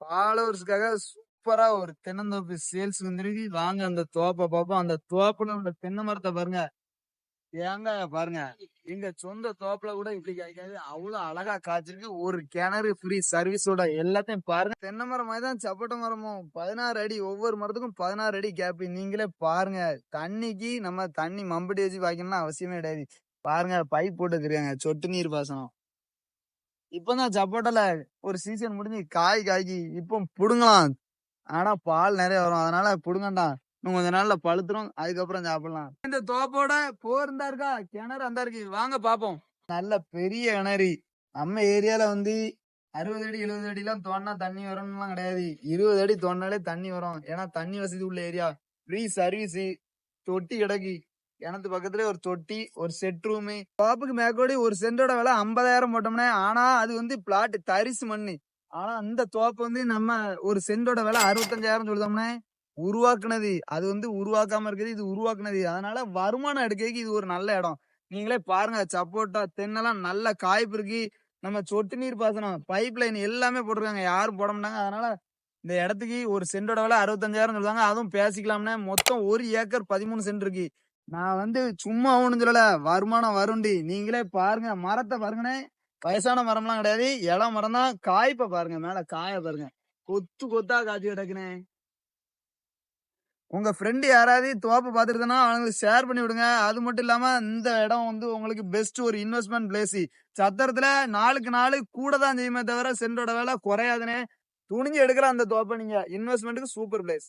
ஃபாலோவர்ஸ்க்காக சூப்பரா ஒரு தென்னந்தோப்பு சேல்ஸ் வந்துருக்கு. வாங்க அந்த தோப்பை பார்ப்போம். அந்த தோப்புல உள்ள தென்னை மரத்தை பாருங்க, தேங்காய பாருங்க. எங்க சொந்த தோப்புல கூட இப்படி காய்க்காது. அவ்வளவு அழகா காய்ச்சிருக்கு. ஒரு கிணறு ஃப்ரீ சர்வீஸோட எல்லாத்தையும் பாருங்க. தென்னை மரம் மாதிரி தான் சப்போட்டா மரமும் 16 அடி, ஒவ்வொரு மரத்துக்கும் 16 அடி கேப். நீங்களே பாருங்க. தண்ணிக்கு நம்ம தண்ணி மம்பட்டி வச்சு பாய்க்கணும்னா அவசியமே கிடையாது. பாருங்க, பைப் போட்டு வச்சிருக்காங்க, சொட்டு நீர் பாசனம். இப்பதான் சப்போட்டால ஒரு சீசன் முடிஞ்சு காய்க்கி இப்போ புடுங்கலாம். ஆனா பால் நிறைய வரும், அதனால புடுங்கண்டா. இன்னும் கொஞ்ச நாள்ல பழுத்துரும், அதுக்கப்புறம் சாப்பிடலாம். இந்த தோப்போட போர் இருந்தா இருக்கா, கிணறு அந்த இருக்கு, வாங்க பாப்போம். நல்ல பெரிய கிணறு. நம்ம ஏரியால வந்து 60 அடி 70 அடி எல்லாம் தோண்டினா தண்ணி வரும்லாம் கிடையாது. 20 அடி தோண்டினாலே தண்ணி வரும். ஏன்னா தண்ணி வசதி உள்ள ஏரியா. Free service. தொட்டி கிடக்கு கிணத்து பக்கத்துல, ஒரு தொட்டி, ஒரு செட் ரூமு. தோப்புக்கு மேற்கோடி ஒரு சென்டோட விலை 50,000 போட்டோம்னே. ஆனா அது வந்து பிளாட் தரிசு மண்ணு. ஆனா இந்த தோப்பு வந்து நம்ம ஒரு சென்டோட விலை 65,000 சொல்லுதோம்னே. உருவாக்குனது அது வந்து உருவாக்காம இருக்குது, இது உருவாக்குனது. அதனால வருமானம் எடுக்க இது ஒரு நல்ல இடம். நீங்களே பாருங்க, சப்போட்டா தென்னெல்லாம் நல்ல காய்ப்பு இருக்கு. நம்ம சொட்டு நீர் பாசனம், பைப் லைன் எல்லாமே போட்டிருக்காங்க, யாரும் போட மாட்டாங்க. அதனால இந்த இடத்துக்கு ஒரு சென்டோட விலை 65,000 சொல்லுவாங்க. அதுவும் பேசிக்கலாம்னே. மொத்தம் 1 ஏக்கர் 13 சென்ட் இருக்கு. நான் வந்து சும்மா ஒண்ணும் சொல்லல, வருமானம் வருண்டி. நீங்களே பாருங்க, மரத்தை பாருங்கண்ணே. வயசான மரம்லாம் கிடையாது, இளம் மரம் தான். காய்ப்ப பாருங்க, மேல காய பாருங்க, கொத்து கொத்தா காய்ச்சி கிடக்குனே. உங்க ஃப்ரெண்டு யாராவது தோப்பு பார்த்துருந்தனா அவங்களுக்கு ஷேர் பண்ணி விடுங்க. அது மட்டும் இல்லாம இந்த இடம் வந்து உங்களுக்கு பெஸ்ட் ஒரு இன்வெஸ்ட்மெண்ட் பிளேஸ். சத்திரத்துல நாளுக்கு நாள் கூட தான் செய்யுமே தவிர சென்டோட வேலை குறையாதுனே. துணிஞ்சு எடுக்கலாம் அந்த தோப்பை நீங்க. இன்வெஸ்ட்மெண்ட்டுக்கு சூப்பர் பிளேஸ்.